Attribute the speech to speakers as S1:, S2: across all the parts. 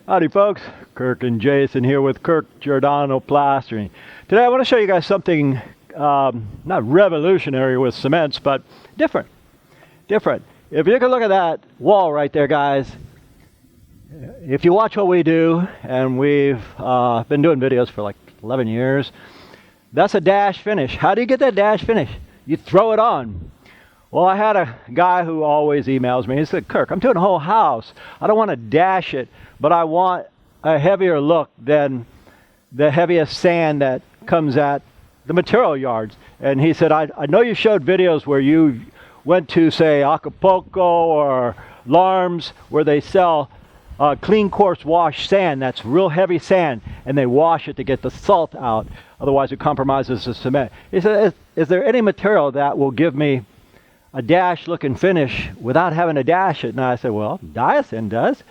S1: Howdy folks, Kirk and Jason here with Kirk Giordano Plastering. Today I want to show you guys something not revolutionary with cements, but different. If you can look at that wall right there, guys, if you watch what we do, and we've been doing videos for like 11 years, that's a dash finish. How do you get that dash finish? You throw it on. Well, I had a guy who always emails me. He said, Kirk, I'm doing a whole house. I don't want to dash it, but I want a heavier look than the heaviest sand that comes at the material yards. And he said, I know you showed videos where you went to, say, Acapulco or Larms, where they sell clean coarse wash sand. That's real heavy sand, and they wash it to get the salt out. Otherwise, it compromises the cement. He said, is there any material that will give me a dash looking finish without having to dash it? And I said, well, Diasen does.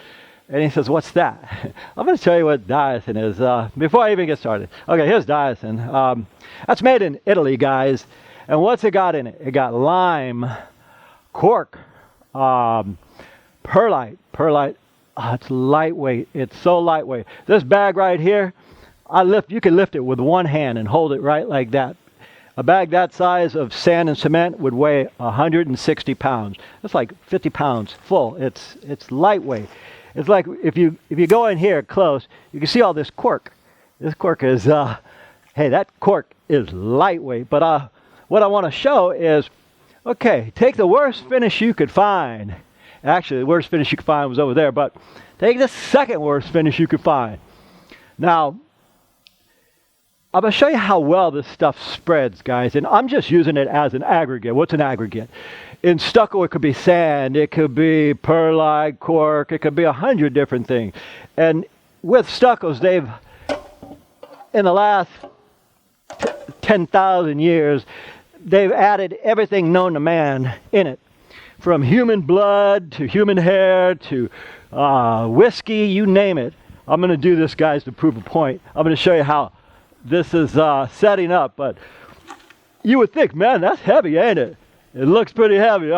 S1: And he says, what's that? I'm going to tell you what Diasen is before I even get started. Okay, here's Diasen. That's made in Italy, guys. And what's it got in it? It got lime, cork, perlite. It's lightweight. It's so lightweight. This bag right here, you can lift it with one hand and hold it right like that. A bag that size of sand and cement would weigh 160 pounds. That's like 50 pounds full. It's lightweight. It's like if you go in here close, you can see all this cork. This cork is, hey, that cork is lightweight. But what I want to show is, okay, take the worst finish you could find. Actually, the worst finish you could find was over there, but take the second worst finish you could find. Now, I'm going to show you how well this stuff spreads, guys, and I'm just using it as an aggregate. What's an aggregate? In stucco, it could be sand, it could be perlite, cork, it could be 100 different things. And with stuccos, they've, in the last 10,000 years, they've added everything known to man in it. From human blood to human hair to whiskey, you name it. I'm going to do this, guys, to prove a point. I'm going to show you how this is setting up, but you would think, man, that's heavy, ain't it? It looks pretty heavy.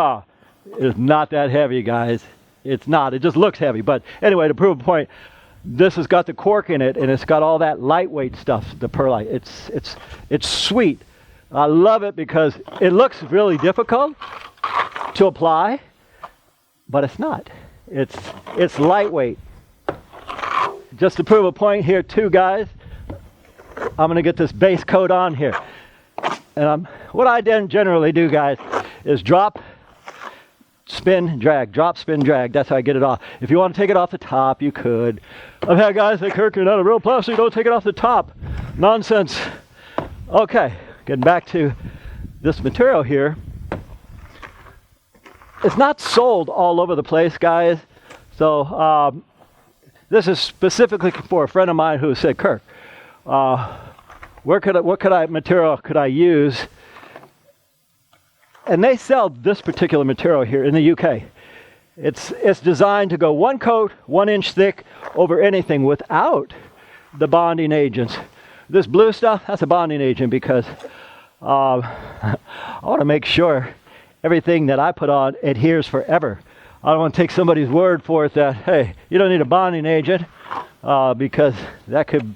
S1: It's not that heavy, guys. It's not. It just looks heavy. But anyway, to prove a point, this has got the cork in it, and it's got all that lightweight stuff, the perlite. It's sweet. I love it because it looks really difficult to apply, but it's not. It's lightweight. Just to prove a point here too, guys, I'm going to get this base coat on here. And what I generally do, guys, is drop, spin, drag. Drop, spin, drag. That's how I get it off. If you want to take it off the top, you could. I've had guys say, Kirk, you're not a real plaster, don't take it off the top. Nonsense. Okay, getting back to this material here. It's not sold all over the place, guys. So this is specifically for a friend of mine who said, Kirk, what material could I use? And they sell this particular material here in the UK. It's designed to go one coat, 1 inch thick over anything without the bonding agents. This blue stuff, that's a bonding agent because I want to make sure everything that I put on adheres forever. I don't want to take somebody's word for it that, hey, you don't need a bonding agent because that could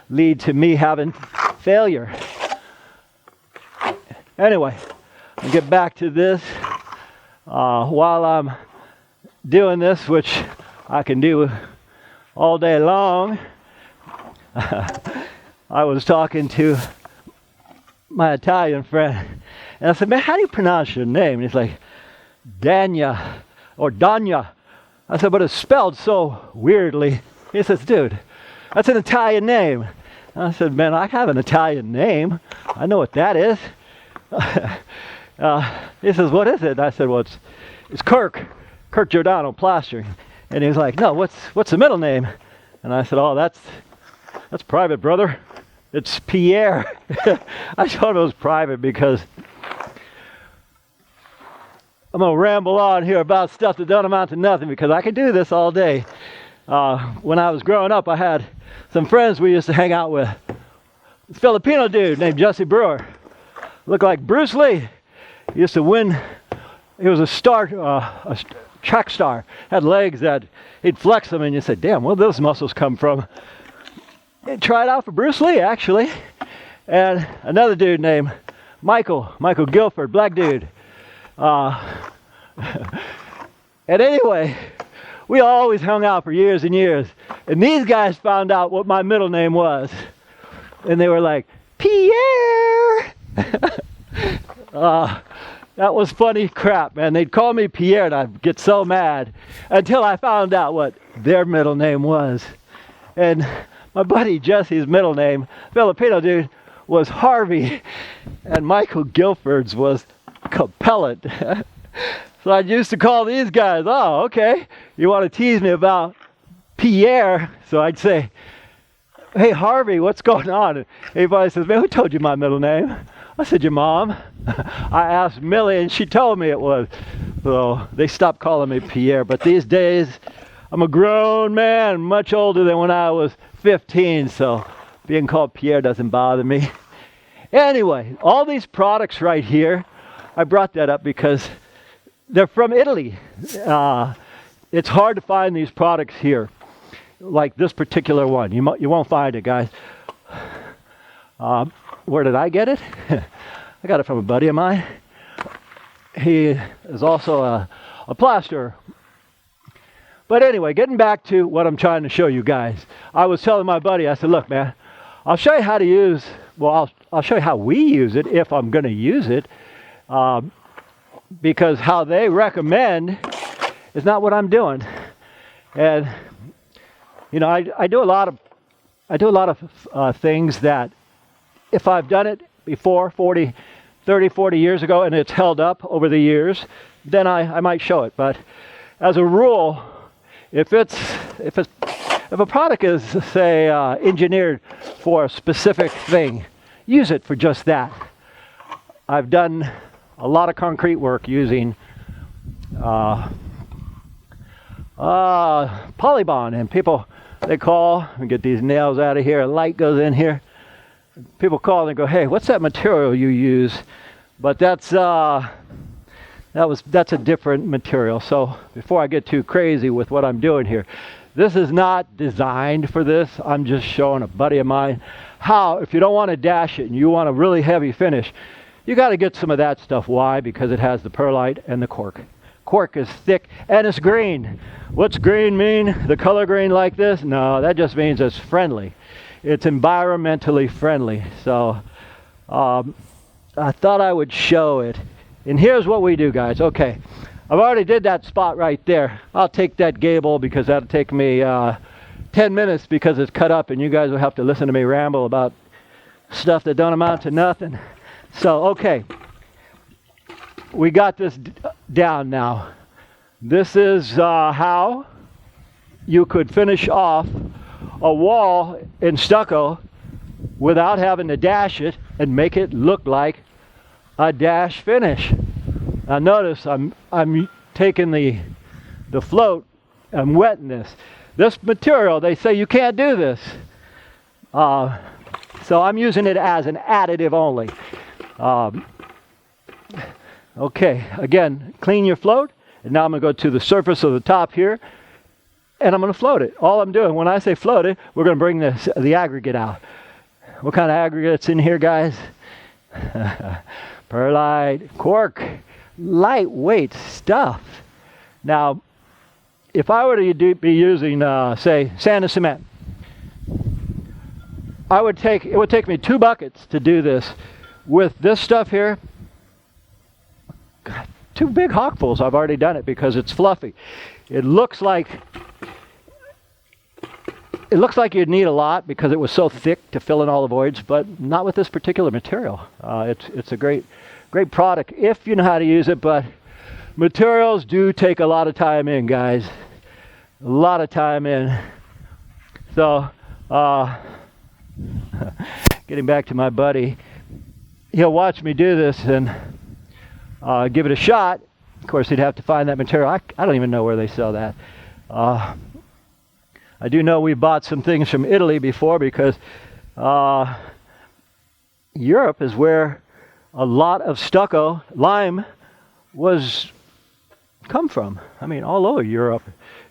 S1: lead to me having failure. Anyway, I'll get back to this. While I'm doing this, which I can do all day long, I was talking to my Italian friend, and I said, man, how do you pronounce your name? And he's like, Danya, or Danya. I said, but it's spelled so weirdly. He says, dude, that's an Italian name. And I said, man, I have an Italian name. I know what that is. He says, what is it? And I said, well, it's Kirk Giordano Plastering. And he was like, no, what's the middle name? And I said, oh, that's private, brother. It's Pierre. I told him it was private because I'm going to ramble on here about stuff that don't amount to nothing because I could do this all day. When I was growing up, I had some friends we used to hang out with. This Filipino dude named Jesse Brewer. Looked like Bruce Lee. He used to win. He was a track star, had legs that he'd flex them, and you said, damn, where those muscles come from? He tried out for Bruce Lee, actually. And another dude named Michael Guilford, black dude. And anyway, we always hung out for years and years. And these guys found out what my middle name was. And they were like, Pierre! That was funny crap, man. They'd call me Pierre and I'd get so mad until I found out what their middle name was. And my buddy Jesse's middle name, Filipino dude, was Harvey. And Michael Guilford's was Capellant. So I used to call these guys, oh, okay, you want to tease me about Pierre? So I'd say, hey, Harvey, what's going on? And everybody says, man, who told you my middle name? I said, your mom. I asked Millie, and she told me it was. So they stopped calling me Pierre. But these days, I'm a grown man, much older than when I was 15. So being called Pierre doesn't bother me. Anyway, all these products right here, I brought that up because they're from Italy. It's hard to find these products here, like this particular one. You won't find it, guys. Where did I get it? I got it from a buddy of mine. He is also a plasterer. But anyway, getting back to what I'm trying to show you guys. I was telling my buddy, I said, look, man, I'll show you how to use, well, I'll show you how we use it if I'm going to use it. Because how they recommend is not what I'm doing. And you know, I do a lot of things that if I've done it before 30, 40 years ago and it's held up over the years, then I might show it. But as a rule, if a product is, say, engineered for a specific thing, use it for just that. I've done a lot of concrete work using Polybond, and people, they call and get these nails out of here, a light goes in here. People call and go, hey, what's that material you use? But that's a different material. So before I get too crazy with what I'm doing here, this is not designed for this. I'm just showing a buddy of mine how, if you don't want to dash it and you want a really heavy finish, you got to get some of that stuff. Why? Because it has the perlite and the cork. Cork is thick and it's green. What's green mean? The color green like this? No, that just means it's friendly. It's environmentally friendly. So I thought I would show it. And here's what we do, guys. Okay, I've already did that spot right there. I'll take that gable because that'll take me 10 minutes because it's cut up and you guys will have to listen to me ramble about stuff that don't amount to nothing. So, okay, we got this down now. This is how you could finish off a wall in stucco without having to dash it and make it look like a dash finish. Now notice I'm taking the float, I'm wetting this. This material, they say you can't do this. So I'm using it as an additive only. Okay, again, clean your float, and now I'm going to go to the surface of the top here, and I'm going to float it. All I'm doing, when I say float it, we're going to bring the aggregate out. What kind of aggregate's in here, guys? Perlite, cork, lightweight stuff. Now, if I were to be using, say, sand and cement, it would take me 2 buckets to do this. With this stuff here, 2 big hawkfuls. I've already done it because it's fluffy. It looks like you'd need a lot because it was so thick to fill in all the voids, but not with this particular material. It's a great product if you know how to use it, but materials do take a lot of time in, guys. A lot of time in. So, getting back to my buddy, he'll watch me do this and give it a shot. Of course, he'd have to find that material. I don't even know where they sell that. I do know we bought some things from Italy before because Europe is where a lot of stucco, lime, was come from. I mean, all over Europe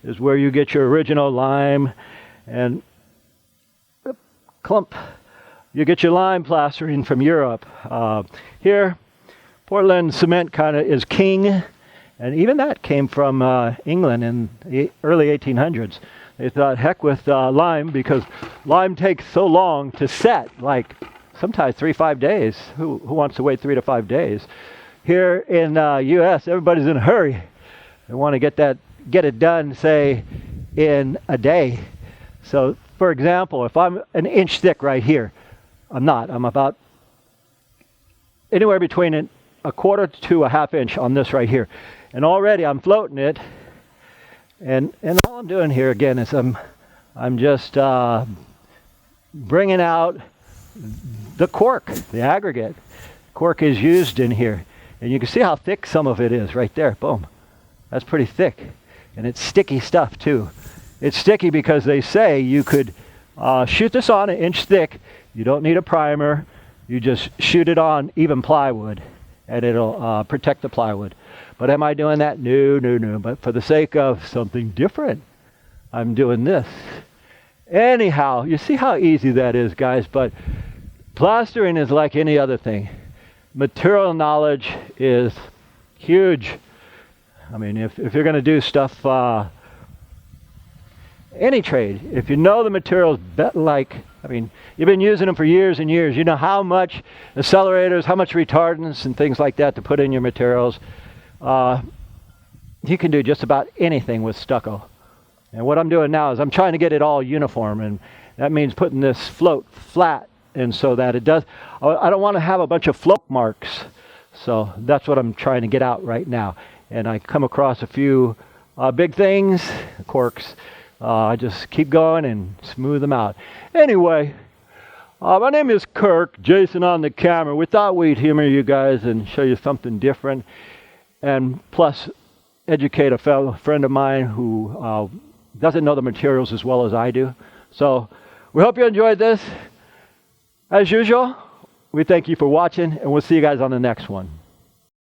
S1: is where you get your original lime and clump. You get your lime plastering from Europe. Here, Portland cement kind of is king, and even that came from England in the early 1800s. They thought, heck with lime, because lime takes so long to set, like sometimes 3-5 days. Who wants to wait 3 to 5 days? Here in U.S., everybody's in a hurry. They want to get it done, say, in a day. So, for example, if I'm an inch thick right here, I'm about anywhere between a quarter to a half inch on this right here. And already I'm floating it. And all I'm doing here again is I'm just bringing out the cork, the aggregate. Cork is used in here. And you can see how thick some of it is right there. Boom. That's pretty thick. And it's sticky stuff too. It's sticky because they say you could shoot this on 1 inch thick. You don't need a primer. You just shoot it on even plywood and it'll protect the plywood. But am I doing that? No. But for the sake of something different, I'm doing this. Anyhow, you see how easy that is, guys. But plastering is like any other thing. Material knowledge is huge. I mean, if you're going to do stuff, any trade, if you know the materials, you've been using them for years and years. You know how much accelerators, how much retardants and things like that to put in your materials. You can do just about anything with stucco. And what I'm doing now is I'm trying to get it all uniform, and that means putting this float flat, and so that it does. I don't want to have a bunch of float marks, so that's what I'm trying to get out right now. And I come across a few big things, corks. I just keep going and smooth them out. Anyway, my name is Kirk, Jason on the camera. We thought we'd humor you guys and show you something different, and plus educate a friend of mine who doesn't know the materials as well as I do. So we hope you enjoyed this. As usual, we thank you for watching, and we'll see you guys on the next one.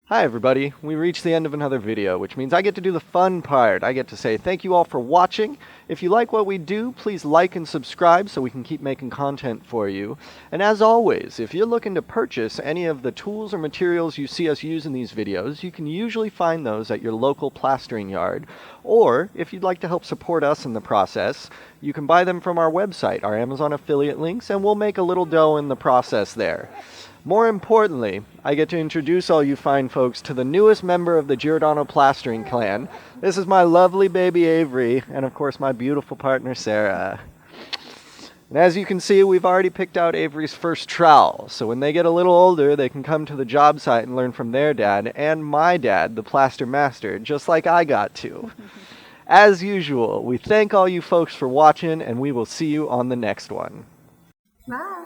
S2: Hi everybody, we reached the end of another video, which means I get to do the fun part. I get to say thank you all for watching. If you like what we do, please like and subscribe so we can keep making content for you. And as always, if you're looking to purchase any of the tools or materials you see us use in these videos, you can usually find those at your local plastering yard. Or, if you'd like to help support us in the process, you can buy them from our website, our Amazon affiliate links, and we'll make a little dough in the process there. More importantly, I get to introduce all you fine folks to the newest member of the Giordano Plastering clan. This is my lovely baby Avery, and of course my beautiful partner Sarah. And as you can see, we've already picked out Avery's first trowel, so when they get a little older, they can come to the job site and learn from their dad, and my dad, the plaster master, just like I got to. As usual, we thank all you folks for watching, and we will see you on the next one.
S3: Bye.